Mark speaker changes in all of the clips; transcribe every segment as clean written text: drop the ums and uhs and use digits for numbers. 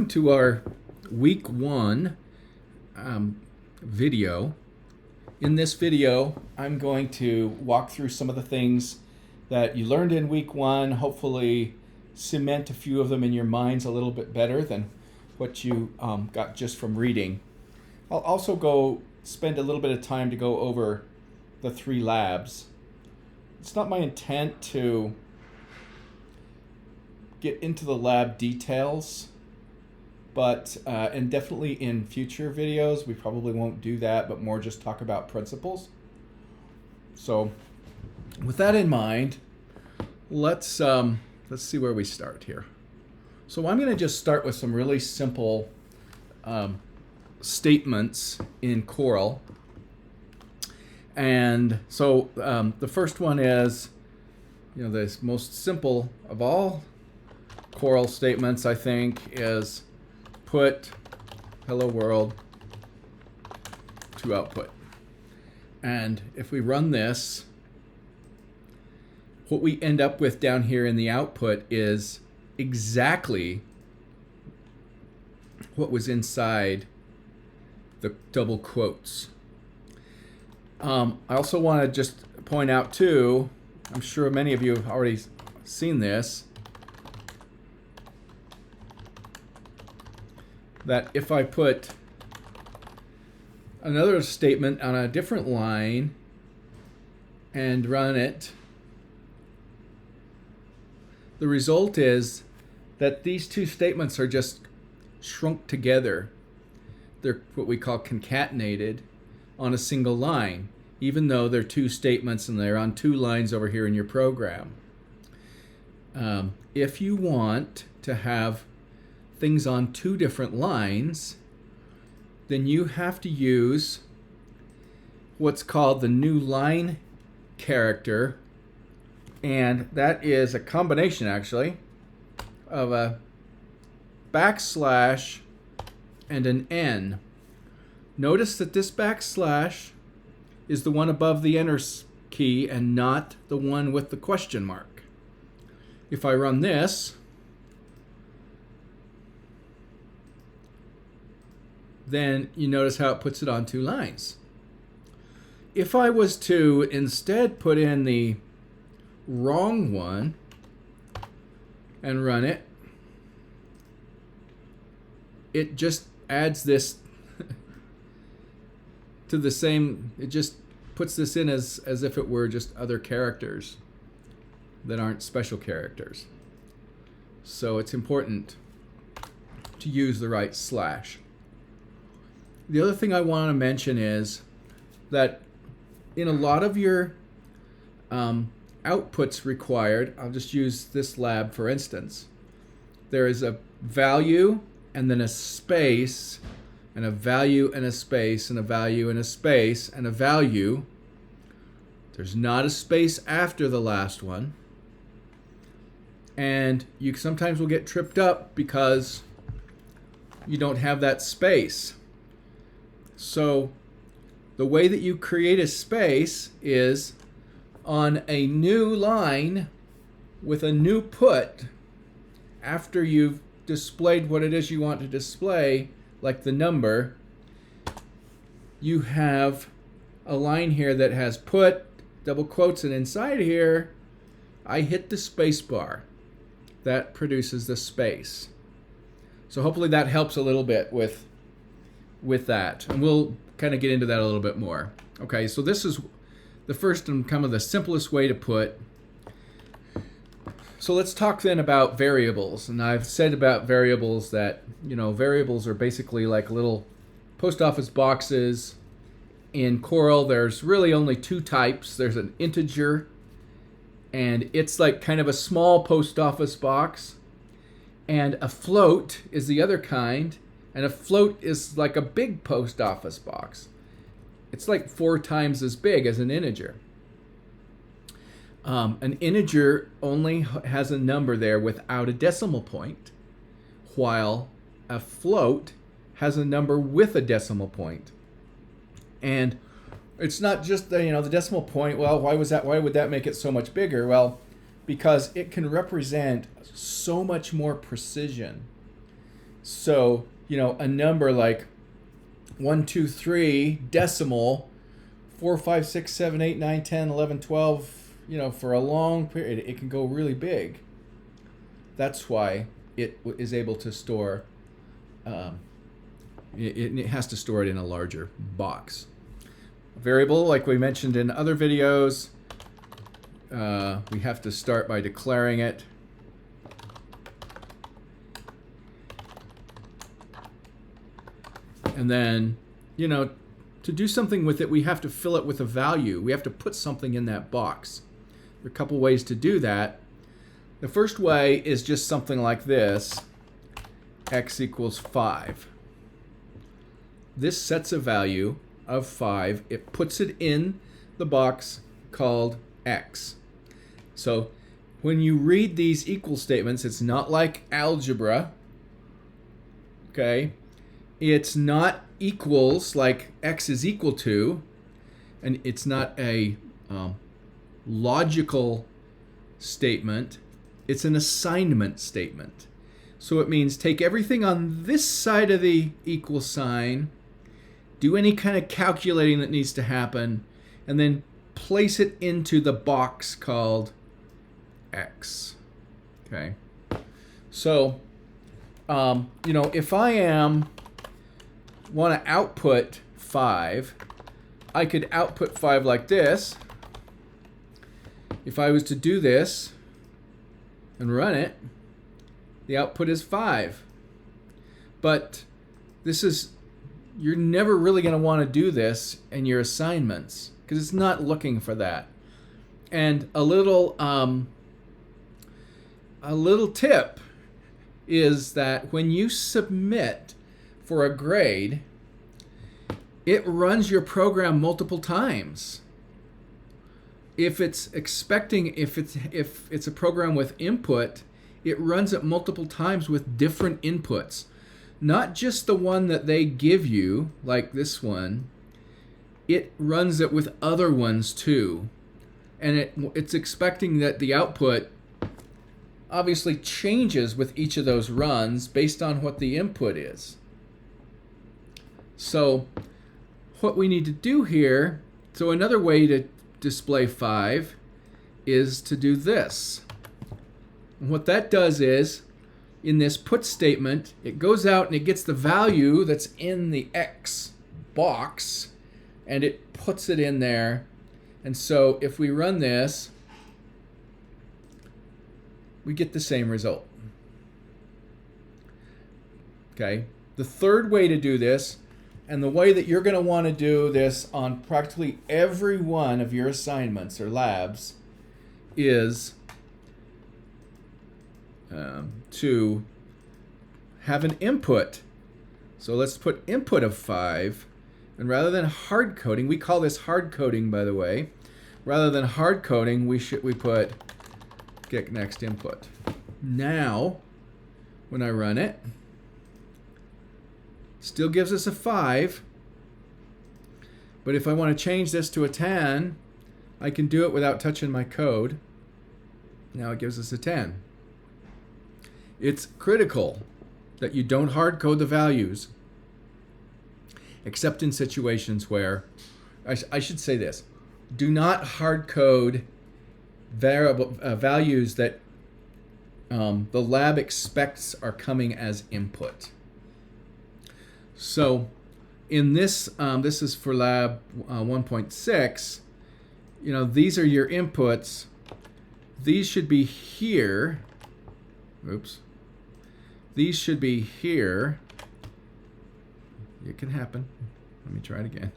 Speaker 1: to our week 1 video. In this video, I'm going to walk through some of the things that you learned in week 1, hopefully cement a few of them in your minds a little bit better than what you got just from reading. I'll also spend a little bit of time to go over the 3 labs. It's not my intent to get into the lab details, but and definitely in future videos we probably won't do that, but more just talk about principles. So with that in mind, let's see where we start here. So I'm going to just start with some really simple statements in Coral. And so the first one is, the most simple of all Coral statements, I think, is put hello world to output. And if we run this, what we end up with down here in the output is exactly what was inside the double quotes. I also want to just point out too, I'm sure many of you have already seen this, that if I put another statement on a different line and run it, the result is that these two statements are just shrunk together. They're what we call concatenated on a single line, even though they're 2 statements and they're on 2 lines over here in your program. If you want to have things on 2 different lines, then you have to use what's called the new line character, and that is a combination actually of a backslash and an N. Notice that this backslash is the one above the enter key and not the one with the question mark. If I run this, then you notice how it puts it on 2 lines. If I was to instead put in the wrong one and run it, it just adds this to the same, it just puts this in as if it were just other characters that aren't special characters. So it's important to use the right slash. The other thing I want to mention is that in a lot of your outputs required, I'll just use this lab for instance, there is a value and then a space and a value and a space and a value and a space and a value. There's not a space after the last one. And you sometimes will get tripped up because you don't have that space. So the way that you create a space is on a new line with a new put after you've displayed what it is you want to display, like the number. You have a line here that has put, double quotes, and inside here I hit the space bar. That produces the space. So hopefully that helps a little bit with that, and we'll kind of get into that a little bit more. Okay, so this is the first and kind of the simplest way to put. So let's talk then about variables. And I've said about variables that, variables are basically like little post office boxes. In Coral, there's really only 2 types. There's an integer, and it's like kind of a small post office box, and a float is the other kind. And a float is like a big post office box. It's like 4 times as big as an integer. An integer only has a number there without a decimal point, while a float has a number with a decimal point. And it's not just the decimal point. Well, why would that make it so much bigger? Well, because it can represent so much more precision So, you know, a number like 1, 2, 3 decimal 4, 5, 6, 7, 8, 9, 10, 11, 12, you know, for a long period, it can go really big. That's why it is able to store, it has to store it in a larger box. A variable, like we mentioned in other videos, we have to start by declaring it. And then, you know, to do something with it, we have to fill it with a value. We have to put something in that box. There are a couple ways to do that. The first way is just something like this, x equals 5. This sets a value of 5. It puts it in the box called x. So when you read these equal statements, it's not like algebra, okay? It's not equals like x is equal to, and it's not a logical statement. It's an assignment statement. So it means take everything on this side of the equal sign, do any kind of calculating that needs to happen, and then place it into the box called x. Okay. So, you know, if I want to output 5, I could output 5 like this. If I was to do this and run it, the output is 5. But this is, you're never really going to want to do this in your assignments because it's not looking for that. And a little tip is that when you submit for a grade, it runs your program multiple times. If it's expecting, if it's a program with input, it runs it multiple times with different inputs. Not just the one that they give you, like this one. It runs it with other ones too. And it's expecting that the output obviously changes with each of those runs based on what the input is. So what we need to do here, so another way to display 5 is to do this. And what that does is, in this put statement, it goes out and it gets the value that's in the x box and it puts it in there. And so if we run this, we get the same result. Okay. The third way to do this, and the way that you're going to want to do this on practically every one of your assignments or labs, is to have an input. So let's put input of 5, and rather than hard coding, we call this hard coding, by the way. Rather than hard coding, we put get next input. Now, when I run it, still gives us a 5, but if I want to change this to a 10, I can do it without touching my code. Now it gives us a 10. It's critical that you don't hard code the values, except in situations where, I should say this, do not hard code variable values that the lab expects are coming as input. So in this, this is for lab 1.6, you know, these are your inputs. These should be here. Oops. These should be here. It can happen. Let me try it again.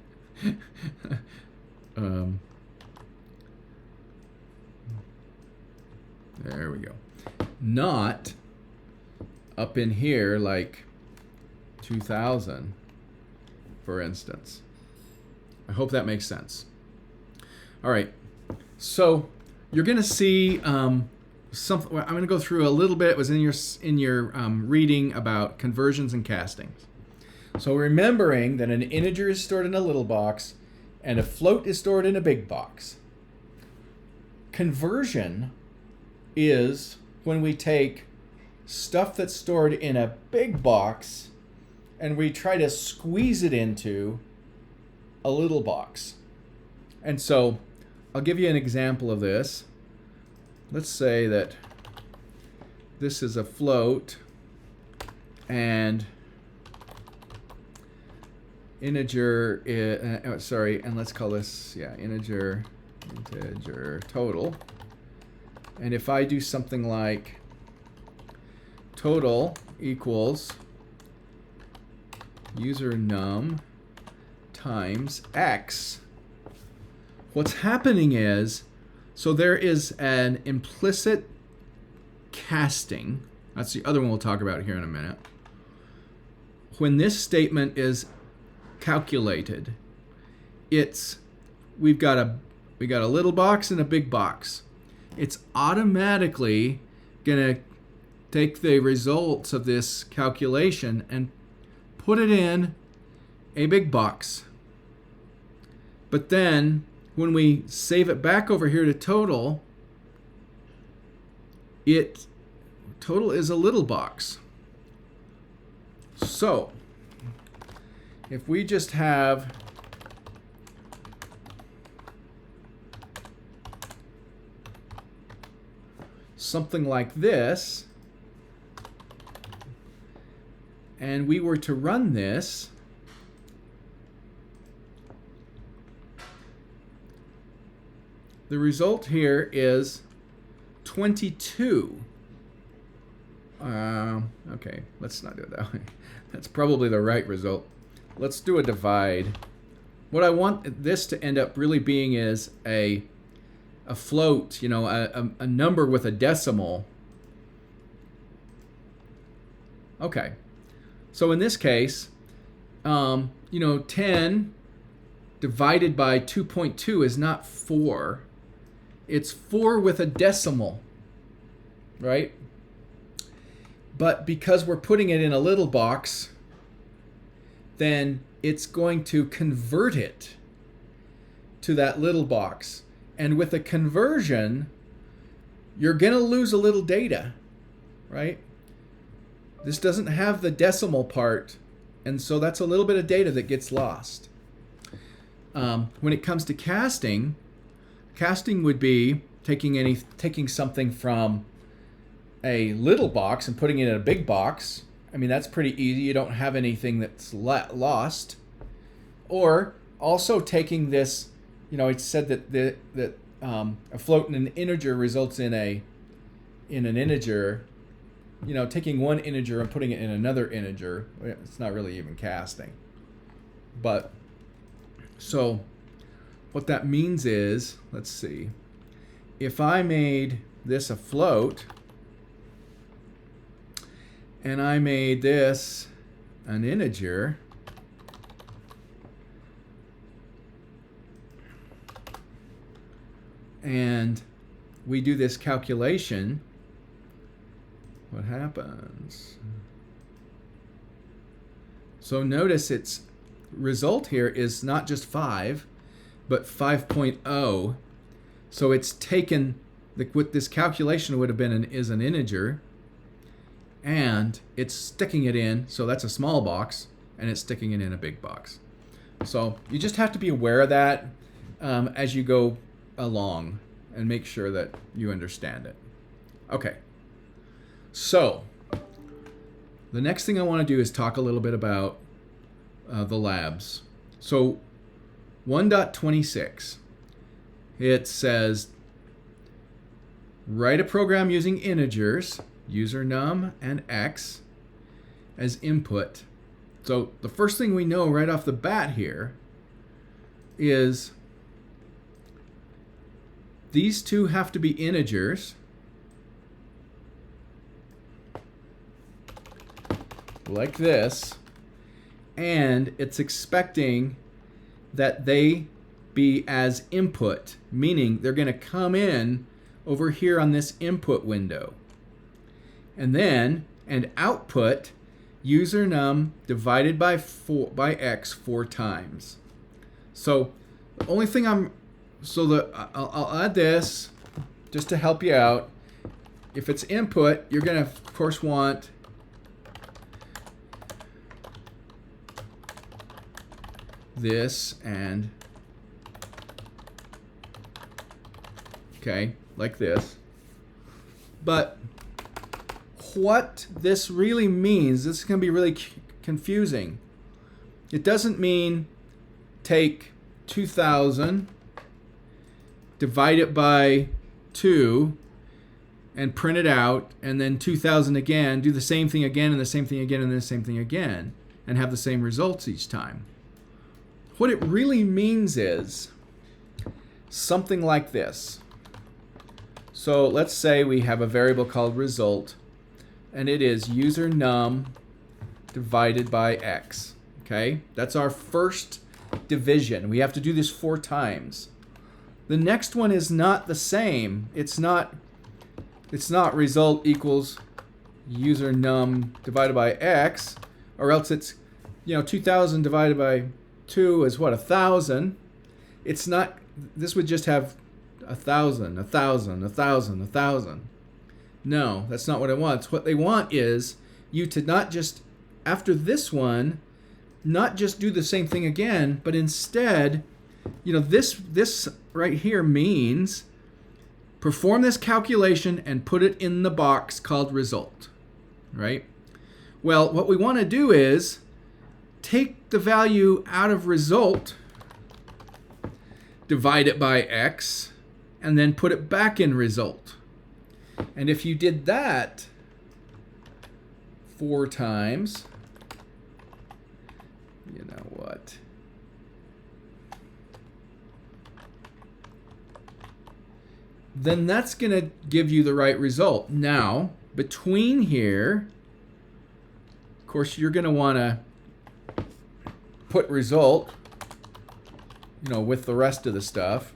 Speaker 1: There we go. Not up in here like 2000, for instance. I hope that makes sense. All right, so you're going to see something. I'm going to go through a little bit. It was in your reading about conversions and castings. So remembering that an integer is stored in a little box and a float is stored in a big box. Conversion is when we take stuff that's stored in a big box and we try to squeeze it into a little box. And so I'll give you an example of this. Let's say that this is a float and integer, and let's call this, integer total. And if I do something like total equals user num times x, what's happening is, so there is an implicit casting. That's the other one we'll talk about here in a minute. When this statement is calculated, we've got a little box and a big box. It's automatically gonna take the results of this calculation and put it in a big box. But then when we save it back over here to total, total is a little box. So if we just have something like this, and we were to run this, the result here is 22. Okay, let's not do it that way. That's probably the right result. Let's do a divide. What I want this to end up really being is a float, a number with a decimal. Okay, so in this case, 10 divided by 2.2 is not 4. It's 4 with a decimal, right? But because we're putting it in a little box, then it's going to convert it to that little box. And with a conversion, you're going to lose a little data, right? This doesn't have the decimal part, and so that's a little bit of data that gets lost. When it comes to casting would be taking something from a little box and putting it in a big box. I mean, that's pretty easy. You don't have anything that's lost. Or also taking this, it's said that a float in an integer results in an integer. Taking one integer and putting it in another integer, it's not really even casting. But so what that means is, let's see, if I made this a float and I made this an integer, and we do this calculation, what happens? So notice its result here is not just 5, but 5.0. So it's taken, what this calculation would have been is an integer, and it's sticking it in, so that's a small box, and it's sticking it in a big box. So you just have to be aware of that as you go along and make sure that you understand it. Okay. So, the next thing I want to do is talk a little bit about the labs. So, 1.26, it says, write a program using integers, user num and x, as input. So, the first thing we know right off the bat here is these two have to be integers. Like this, and it's expecting that they be as input, meaning they're going to come in over here on this input window, and then output user num divided by x 4 times. So the only thing I'll add this just to help you out. if it's input, you're going to, of course, want this and, okay, like this. But what this really means, this is going to be really confusing. It doesn't mean take 2,000, divide it by 2, and print it out, and then 2,000 again, do the same thing again, and the same thing again, and the same thing again, and have the same results each time. What it really means is something like this. So let's say we have a variable called result, and it is user num divided by x. Okay, that's our first division. We have to do this 4 times. The next one is not the same. It's not result equals user num divided by x, or else it's, 2,000 divided by 2 is what, 1,000. It's not. This would just have 1,000, 1,000, 1,000, 1,000. No, that's not what it wants. What they want is you to not just, after this one, not just do the same thing again, but instead, this right here means perform this calculation and put it in the box called result, right? Well, what we want to do is take the value out of result, divide it by x, and then put it back in result. And if you did that 4 times, you know what? Then that's going to give you the right result. Now, between here, of course, you're going to want to put result, with the rest of the stuff.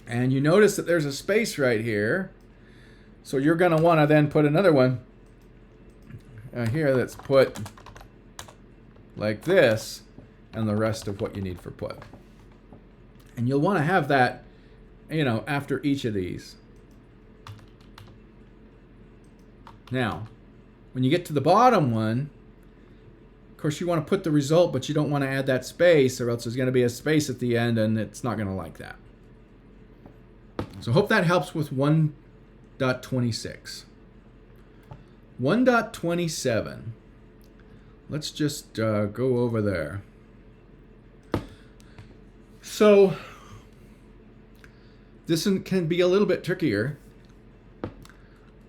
Speaker 1: And you notice that there's a space right here. So you're going to want to then put another one here that's put like this, and the rest of what you need for put. And you'll want to have that, after each of these. Now, when you get to the bottom one, of course you want to put the result, but you don't want to add that space, or else there's going to be a space at the end, and it's not going to like that. So hope that helps with 1.26. 1.27. Let's just go over there. So this one can be a little bit trickier.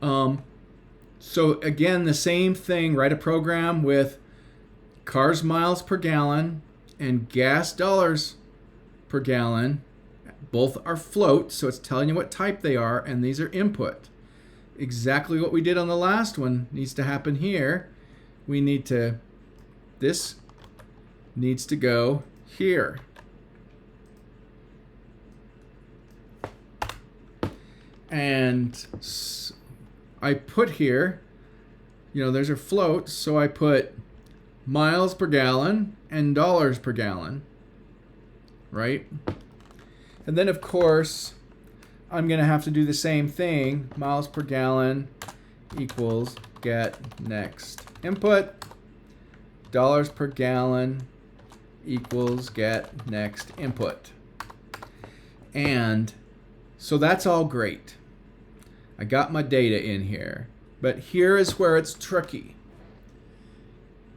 Speaker 1: So again, the same thing, write a program with cars miles per gallon and gas dollars per gallon. Both are floats, so it's telling you what type they are, and these are input. Exactly what we did on the last one needs to happen here. This needs to go here. And I put here, there's a float, so I put miles per gallon and dollars per gallon, right? And then, of course, I'm going to have to do the same thing. Miles per gallon equals get next input. Dollars per gallon equals get next input. And so that's all great. I got my data in here. But here is where it's tricky.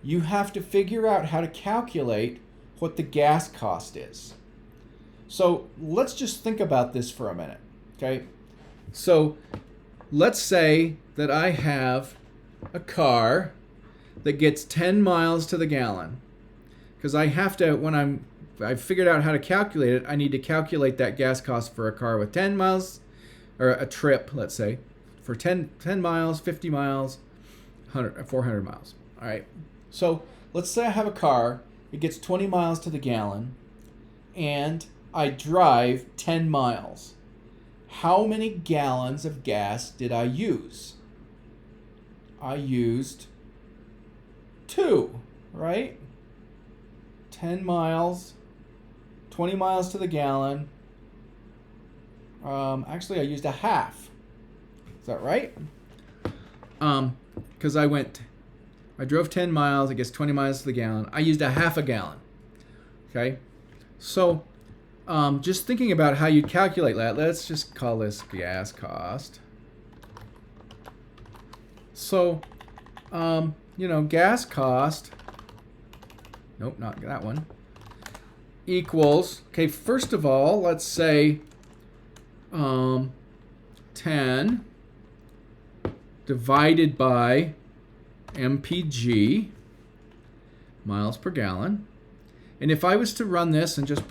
Speaker 1: You have to figure out how to calculate what the gas cost is. So let's just think about this for a minute, okay? So let's say that I have a car that gets 10 miles to the gallon. Because I have to, I've figured out how to calculate it, I need to calculate that gas cost for a car with 10 miles, or a trip, let's say, for 10 miles, 50 miles, 400 miles. All right. So let's say I have a car, it gets 20 miles to the gallon, and I drive 10 miles. How many gallons of gas did I use? I used 2, right? 10 miles, 20 miles to the gallon. Actually, I used a half. Is that right? because I drove 10 miles, I guess 20 miles to the gallon. I used a half a gallon. Okay, so just thinking about how you calculate that, let's just call this gas cost. So, you know, gas cost, nope, not that one, equals, okay, first of all, let's say 10 divided by MPG, miles per gallon. And if I was to run this and just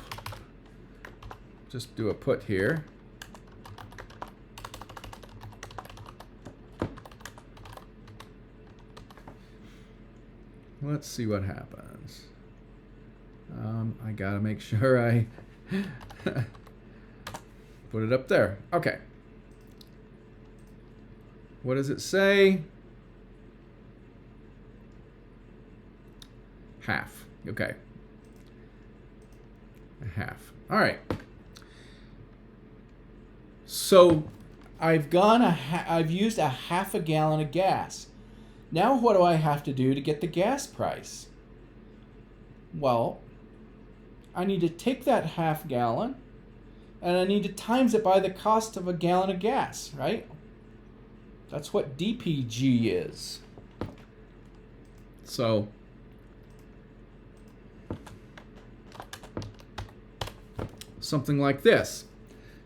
Speaker 1: do a put here, let's see what happens. I gotta make sure I put it up there. Okay. What does it say? Half. Okay. Half. All right. So I've used a half a gallon of gas. Now what do I have to do to get the gas price? Well, I need to take that half gallon and I need to times it by the cost of a gallon of gas, right? That's what DPG is. So something like this.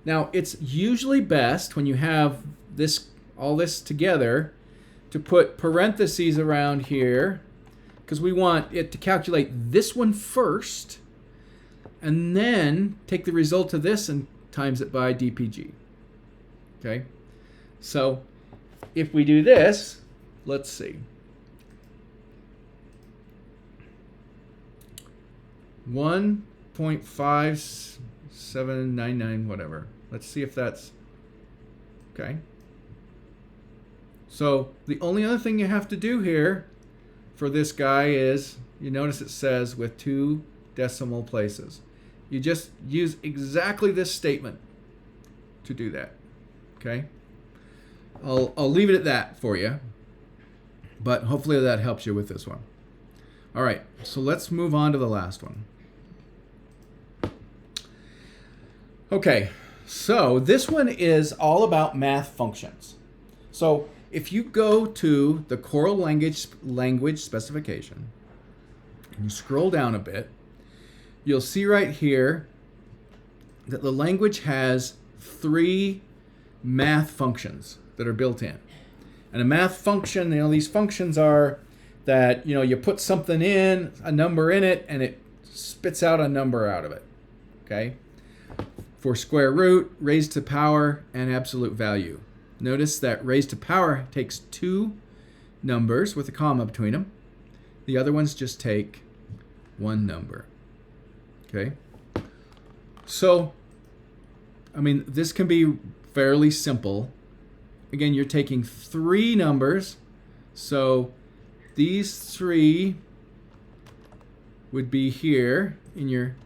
Speaker 1: Now, it's usually best when you have all this together to put parentheses around here, because we want it to calculate this one first and then take the result of this and times it by DPG. Okay? So if we do this, let's see. 1.5799 whatever. Let's see if that's okay. So the only other thing you have to do here for this guy is, you notice it says with 2 decimal places. You just use exactly this statement to do that. Okay? I'll leave it at that for you, but hopefully that helps you with this one. All right, so let's move on to the last one. Okay, so this one is all about math functions. So if you go to the Coral language specification and you scroll down a bit, you'll see right here that the language has 3 math functions that are built in. And a math function, these functions are that, you put something in, a number in it, and it spits out a number out of it. Okay? For square root, raised to power, and absolute value. Notice that raised to power takes 2 numbers with a comma between them. The other ones just take 1 number. Okay? So, this can be fairly simple. Again, you're taking 3 numbers. So these 3 would be here in your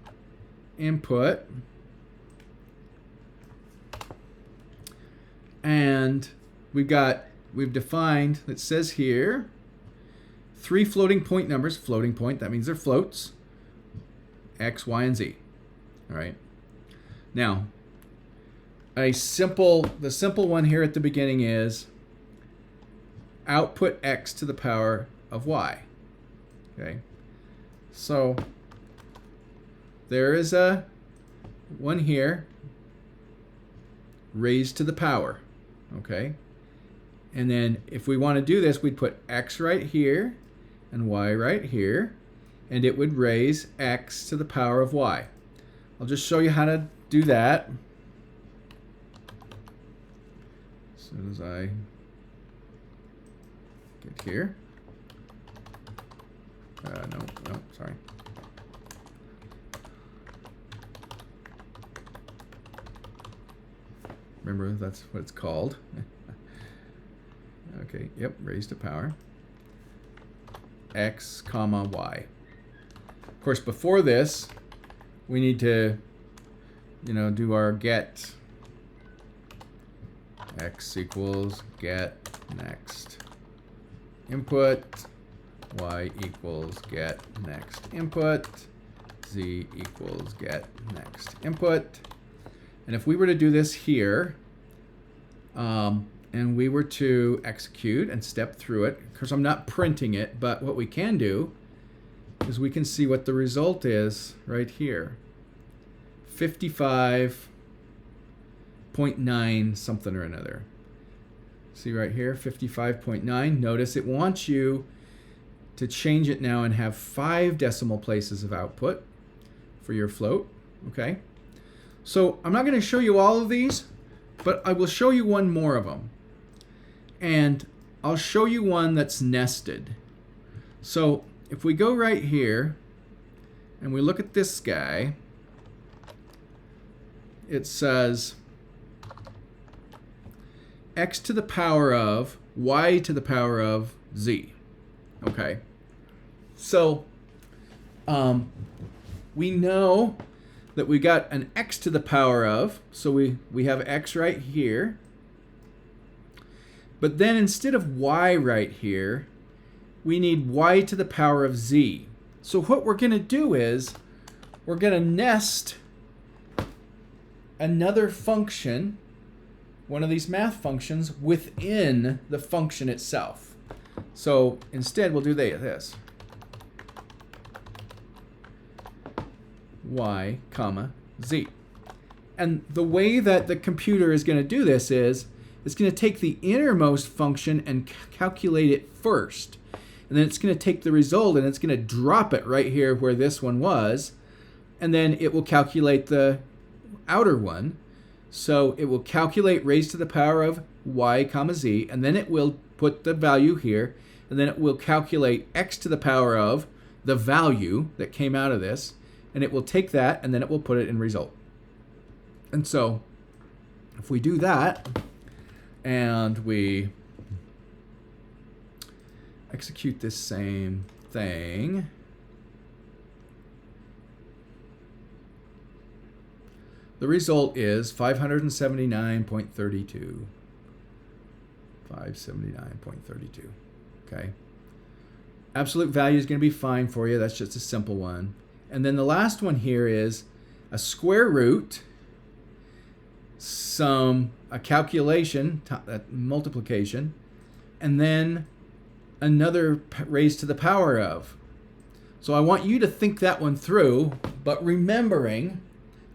Speaker 1: input. And we've defined, it says here, 3 floating point numbers. Floating point, that means they're floats. X, Y, and Z. All right. Now, the simple one here at the beginning is output X to the power of Y. Okay. So there is a one here raised to the power. Okay. And then if we want to do this, we'd put X right here and Y right here, and it would raise X to the power of Y. I'll just show you how to do that. As soon as I get here. No, sorry. Remember, that's what it's called. Okay, yep, raised to power. X, comma, Y. Of course, before this, we need to, do our get. X equals get next. input, y equals get next input, z equals get next input. And if we were to do this here, and we were to execute and step through it, because I'm not printing it, but what we can do is we can see what the result is right here. 55.9 something or another. See right here, 55.9. Notice it wants you to change it now and have 5 decimal places of output for your float. Okay. So I'm not going to show you all of these, but I will show you one more of them. And I'll show you one that's nested. So if we go right here and we look at this guy, it says x to the power of y to the power of z. Okay. So we know that we got an x to the power of, so we have x right here. But then instead of y right here, we need y to the power of z. So what we're going to do is we're going to nest another function, one of these math functions, within the function itself. So instead we'll do this. Y, comma, z. And the way that the computer is going to do this is it's going to take the innermost function and calculate it first. And then it's going to take the result and it's going to drop it right here where this one was. And then it will calculate the outer one. So it will calculate raised to the power of y comma z, and then it will put the value here, and then it will calculate x to the power of the value that came out of this, and it will take that and then it will put it in result. And so if we do that and we execute this same thing, the result is 579.32. 579.32. Okay. Absolute value is going to be fine for you. That's just a simple one. And then the last one here is a square root, a calculation, multiplication, and then another raised to the power of. So I want you to think that one through, but remembering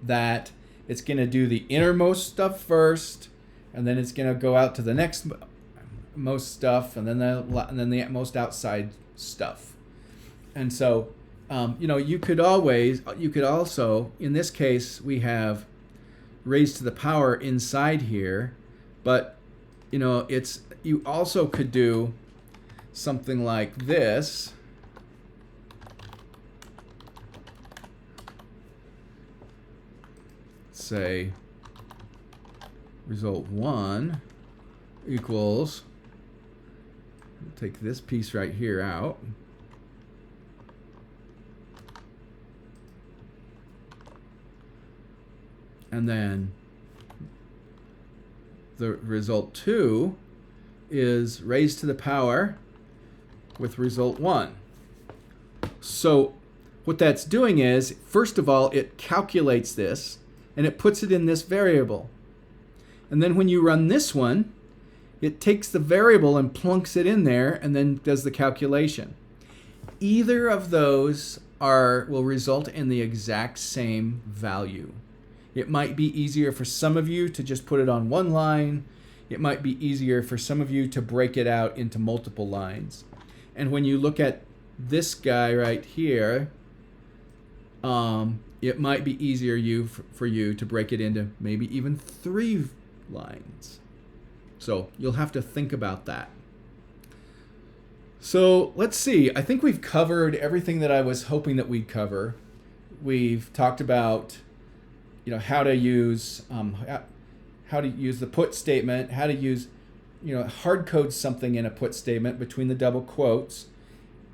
Speaker 1: that it's going to do the innermost stuff first, and then it's going to go out to the next most stuff, and then the most outside stuff. And so, you could also, in this case, we have raised to the power inside here, but you also could do something like this. Say result 1 equals, take this piece right here out, and then the result 2 is raised to the power with result 1. So what that's doing is, first of all, it calculates this and it puts it in this variable. And then when you run this one, it takes the variable and plunks it in there and then does the calculation. Either of those will result in the exact same value. It might be easier for some of you to just put it on one line. It might be easier for some of you to break it out into multiple lines. And when you look at this guy right here, it might be easier for you to break it into maybe even 3 lines. So you'll have to think about that. So let's see. I think we've covered everything that I was hoping that we'd cover. We've talked about how to use the put statement, how to use hard code something in a put statement between the double quotes,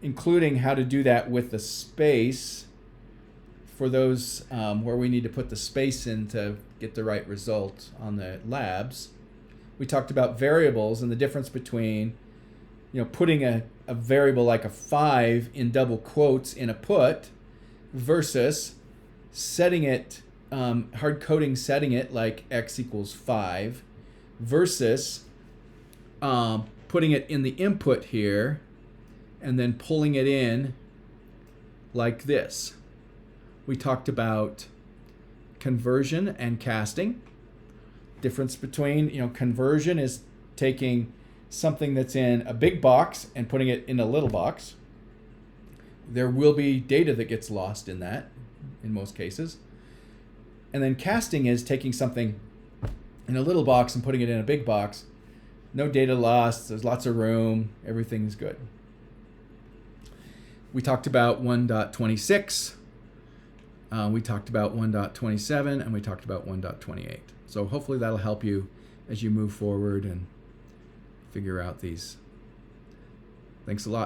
Speaker 1: including how to do that with the space for those where we need to put the space in to get the right result on the labs. We talked about variables and the difference between putting a variable like a 5 in double quotes in a put versus setting it, hard coding setting it like x equals 5 versus putting it in the input here and then pulling it in like this. We talked about conversion and casting. Difference between, conversion is taking something that's in a big box and putting it in a little box. There will be data that gets lost in that in most cases. And then casting is taking something in a little box and putting it in a big box. No data lost, there's lots of room, everything's good. We talked about 1.26, we talked about 1.27, and we talked about 1.28. So hopefully that'll help you as you move forward and figure out these. Thanks a lot.